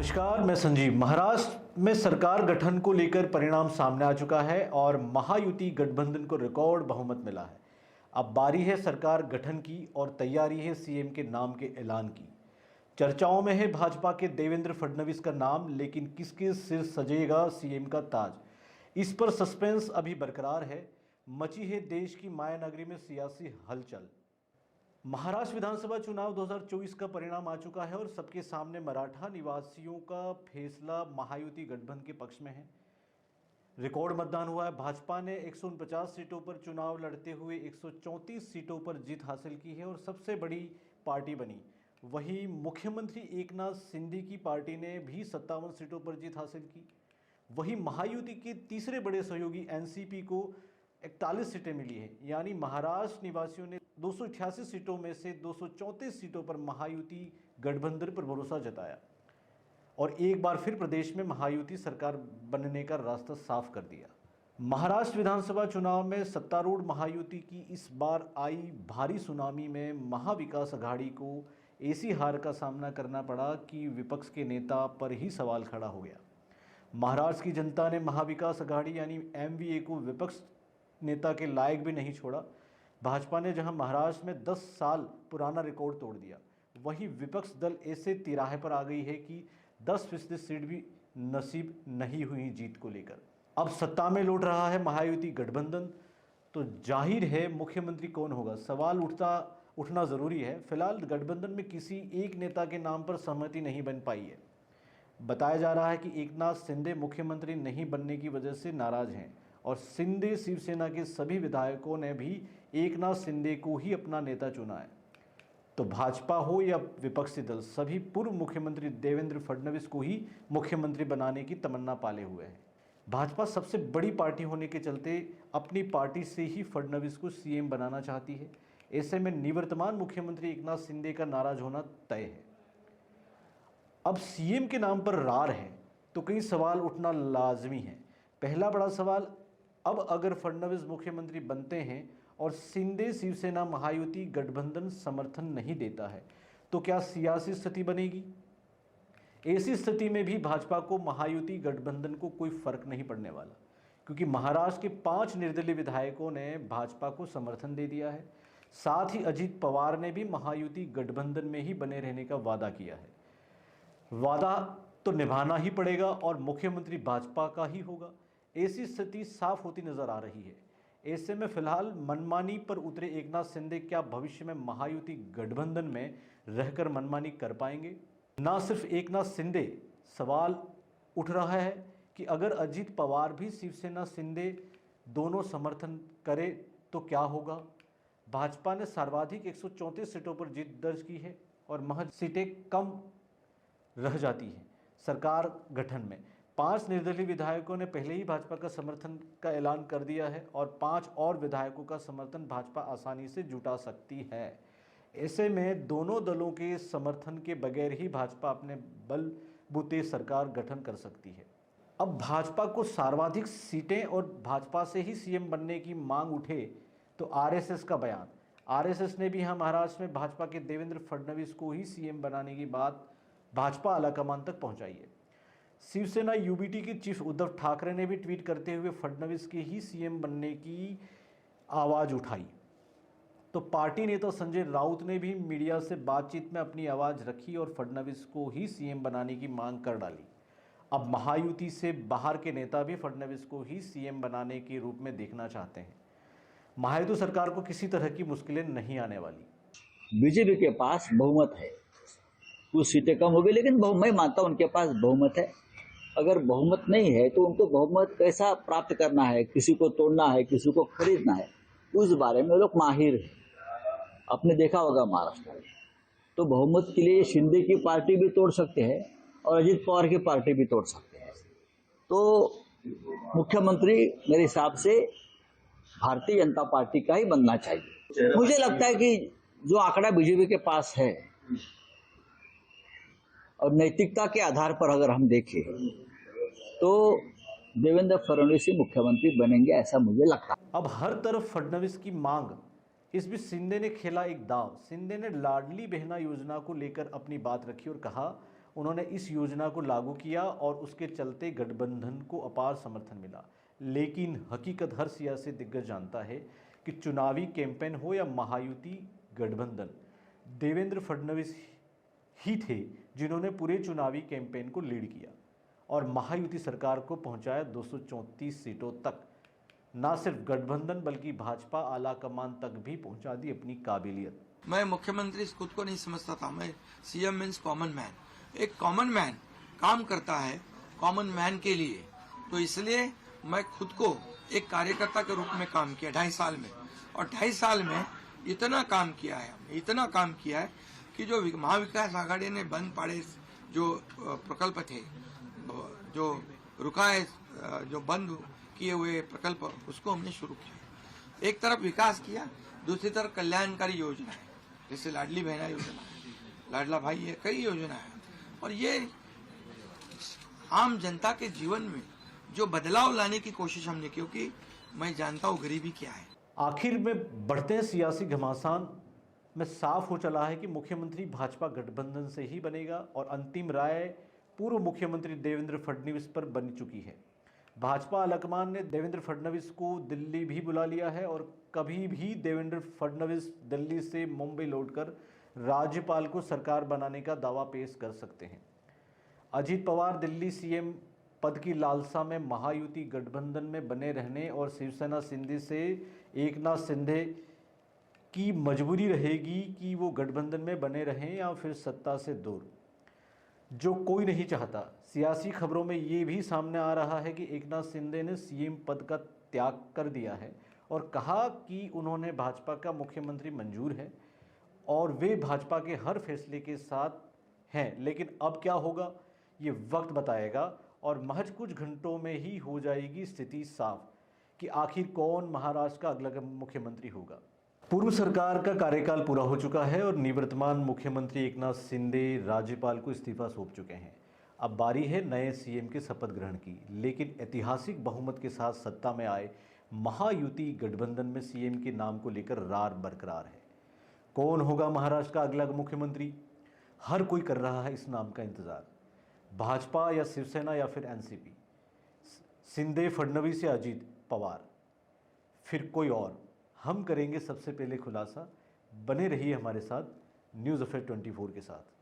नमस्कार, मैं संजीव। महाराष्ट्र में सरकार गठन को लेकर परिणाम सामने आ चुका है और महायुति गठबंधन को रिकॉर्ड बहुमत मिला है। अब बारी है सरकार गठन की और तैयारी है सीएम के नाम के ऐलान की। चर्चाओं में है भाजपा के देवेंद्र फडणवीस का नाम, लेकिन किसके सिर सजेगा सीएम का ताज, इस पर सस्पेंस अभी बरकरार है। मची है देश की माया नगरी में सियासी हलचल। महाराष्ट्र विधानसभा चुनाव 2024 का परिणाम आ चुका है और सबके सामने मराठा निवासियों का फैसला महायुति गठबंधन के पक्ष में है। रिकॉर्ड मतदान हुआ है। भाजपा ने 149 सीटों पर चुनाव लड़ते हुए 134 सीटों पर जीत हासिल की है और सबसे बड़ी पार्टी बनी। वहीं मुख्यमंत्री एकनाथ शिंदे की पार्टी ने भी 57 सीटों पर जीत हासिल की। वहीं महायुति के तीसरे बड़े सहयोगी एनसीपी को 41 सीटें मिली है, यानी महाराष्ट्र निवासियों ने 288 सीटों में से 234 सीटों पर महायुति गठबंधन पर भरोसा जताया और एक बार फिर प्रदेश में महायुति सरकार बनने का रास्ता साफ कर दिया। महाराष्ट्र विधानसभा चुनाव में सत्तारूढ़ महायुति की इस बार आई भारी सुनामी में महाविकास अघाड़ी को ऐसी हार का सामना करना पड़ा कि विपक्ष के नेता पर ही सवाल खड़ा हो गया। महाराष्ट्र की जनता ने महाविकास अघाड़ी यानी एमवीए को विपक्ष नेता के लायक भी नहीं छोड़ा। भाजपा ने जहां महाराष्ट्र में 10 साल पुराना रिकॉर्ड तोड़ दिया, वहीं विपक्ष दल ऐसे तिराहे पर आ गई है कि 10% सीट भी नसीब नहीं हुई जीत को लेकर। अब सत्ता में लौट रहा है महायुति गठबंधन, तो जाहिर है मुख्यमंत्री कौन होगा, सवाल उठना जरूरी है। फिलहाल गठबंधन में किसी एक नेता के नाम पर सहमति नहीं बन पाई है। बताया जा रहा है कि एकनाथ शिंदे मुख्यमंत्री नहीं बनने की वजह से नाराज हैं और शिंदे शिवसेना के सभी विधायकों ने भी एकनाथ शिंदे को ही अपना नेता चुना है। तो भाजपा हो या विपक्षी दल, सभी पूर्व मुख्यमंत्री देवेंद्र फडणवीस को ही मुख्यमंत्री बनाने की तमन्ना पाले हुए हैं। भाजपा सबसे बड़ी पार्टी होने के चलते अपनी पार्टी से ही फडणवीस को सीएम बनाना चाहती है। ऐसे में निवर्तमान मुख्यमंत्री एकनाथ शिंदे का नाराज होना तय है। अब सीएम के नाम पर रार है तो कई सवाल उठना लाजमी है। पहला बड़ा सवाल, अब अगर फडणवीस मुख्यमंत्री बनते हैं और शिंदे शिवसेना महायुति गठबंधन समर्थन नहीं देता है तो क्या सियासी स्थिति बनेगी। ऐसी स्थिति में भी भाजपा को महायुति गठबंधन को कोई फर्क नहीं पड़ने वाला, क्योंकि महाराष्ट्र के 5 निर्दलीय विधायकों ने भाजपा को समर्थन दे दिया है। साथ ही अजित पवार ने भी महायुति गठबंधन में ही बने रहने का वादा किया है। वादा तो निभाना ही पड़ेगा और मुख्यमंत्री भाजपा का ही होगा। ऐसी स्थिति साफ होती नजर आ रही है। ऐसे में फिलहाल मनमानी पर उतरे एकनाथ शिंदे क्या भविष्य में महायुति गठबंधन में रहकर मनमानी कर पाएंगे। ना सिर्फ एकनाथ शिंदे, सवाल उठ रहा है कि अगर अजित पवार भी शिवसेना शिंदे दोनों समर्थन करे तो क्या होगा। भाजपा ने सर्वाधिक 134 सीटों पर जीत दर्ज की है और महज सीटें कम रह जाती हैं सरकार गठन में। 5 निर्दलीय विधायकों ने पहले ही भाजपा का समर्थन का ऐलान कर दिया है और 5 और विधायकों का समर्थन भाजपा आसानी से जुटा सकती है। ऐसे में दोनों दलों के समर्थन के बगैर ही भाजपा अपने बलबूते सरकार गठन कर सकती है। अब भाजपा को सर्वाधिक सीटें और भाजपा से ही सीएम बनने की मांग उठे तो आरएसएस का बयान। आरएसएस ने भी यहाँ महाराष्ट्र में भाजपा के देवेंद्र फडणवीस को ही सीएम बनाने की बात भाजपा आलाकमान तक पहुंचाई है। शिवसेना यूबीटी के चीफ उद्धव ठाकरे ने भी ट्वीट करते हुए फडणवीस के ही सीएम बनने की आवाज उठाई। तो पार्टी नेता संजय राउत ने भी मीडिया से बातचीत में अपनी आवाज रखी और फडणवीस को ही सीएम बनाने की मांग कर डाली। अब महायुति से बाहर के नेता भी फडणवीस को ही सीएम बनाने के रूप में देखना चाहते हैं। महायुति सरकार को किसी तरह की मुश्किलें नहीं आने वाली। बीजेपी के पास बहुमत है, कुछ सीटें कम हो गई, लेकिन मैं मानता हूं उनके पास बहुमत है। अगर बहुमत नहीं है तो उनको बहुमत कैसा प्राप्त करना है, किसी को तोड़ना है, किसी को खरीदना है, उस बारे में लोग माहिर है। आपने देखा होगा महाराष्ट्र में तो बहुमत के लिए शिंदे की पार्टी भी तोड़ सकते हैं और अजित पवार की पार्टी भी तोड़ सकते हैं। तो मुख्यमंत्री मेरे हिसाब से भारतीय जनता पार्टी का ही बनना चाहिए। मुझे लगता है कि जो आंकड़ा बीजेपी के पास है और नैतिकता के आधार पर अगर हम देखें तो देवेंद्र फडणवीस ही मुख्यमंत्री बनेंगे, ऐसा मुझे लगता है। अब हर तरफ फडणवीस की मांग, इस बीच शिंदे ने खेला एक दाव। शिंदे ने लाडली बहना योजना को लेकर अपनी बात रखी और कहा उन्होंने इस योजना को लागू किया और उसके चलते गठबंधन को अपार समर्थन मिला। लेकिन हकीकत हर सियासी दिग्गज जानता है कि चुनावी कैंपेन हो या महायुति गठबंधन, देवेंद्र फडणवीस ही थे जिन्होंने पूरे चुनावी कैंपेन को लीड किया और महायुति सरकार को पहुंचाया 234 सीटों तक। ना सिर्फ गठबंधन बल्कि भाजपा आला कमान तक भी पहुंचा दी अपनी काबिलियत। मैं मुख्यमंत्री खुद को नहीं समझता था, मैं सीएम मीन्स कॉमन मैन। एक कॉमन मैन काम करता है कॉमन मैन के लिए, तो इसलिए मैं खुद को एक कार्यकर्ता के रूप में काम किया 2.5 साल में, और 2.5 साल में इतना काम किया है कि जो महाविकास आघाड़ी ने बंद पड़े जो प्रकल्प थे, जो रुका है, जो बंद किए हुए प्रकल्प, उसको हमने शुरू किया। एक तरफ विकास किया, दूसरी तरफ कल्याणकारी योजना है, जैसे लाडली बहना योजना है, लाडला भाई है, कई योजना है। और ये आम जनता के जीवन में जो बदलाव लाने की कोशिश हमने, क्योंकि मैं जानता हूँ गरीबी क्या है। आखिर में बढ़ते सियासी घमासान में साफ हो चला है कि मुख्यमंत्री भाजपा गठबंधन से ही बनेगा और अंतिम राय पूर्व मुख्यमंत्री देवेंद्र फडणवीस पर बन चुकी है। भाजपा आलाकमान ने देवेंद्र फडणवीस को दिल्ली भी बुला लिया है और कभी भी देवेंद्र फडणवीस दिल्ली से मुंबई लौटकर राज्यपाल को सरकार बनाने का दावा पेश कर सकते हैं। अजीत पवार दिल्ली सीएम पद की लालसा में महायुति गठबंधन में बने रहने और शिवसेना शिंदे से एकनाथ शिंदे की मजबूरी रहेगी कि वो गठबंधन में बने रहें या फिर सत्ता से दूर, जो कोई नहीं चाहता। सियासी खबरों में ये भी सामने आ रहा है कि एकनाथ शिंदे ने सीएम पद का त्याग कर दिया है और कहा कि उन्होंने भाजपा का मुख्यमंत्री मंजूर है और वे भाजपा के हर फैसले के साथ हैं। लेकिन अब क्या होगा ये वक्त बताएगा और महज कुछ घंटों में ही हो जाएगी स्थिति साफ कि आखिर कौन महाराष्ट्र का अगला मुख्यमंत्री होगा। पूर्व सरकार का कार्यकाल पूरा हो चुका है और निवर्तमान मुख्यमंत्री एकनाथ शिंदे राज्यपाल को इस्तीफा सौंप चुके हैं। अब बारी है नए सीएम के शपथ ग्रहण की, लेकिन ऐतिहासिक बहुमत के साथ सत्ता में आए महायुति गठबंधन में सीएम के नाम को लेकर रार बरकरार है। कौन होगा महाराष्ट्र का अगला मुख्यमंत्री? हर कोई कर रहा है इस नाम का इंतजार। भाजपा या शिवसेना या फिर एनसीपी, शिंदे, फडणवीस या अजीत पवार, फिर कोई और? हम करेंगे सबसे पहले खुलासा। बने रहिए हमारे साथ न्यूज़ अफेयर 24 के साथ।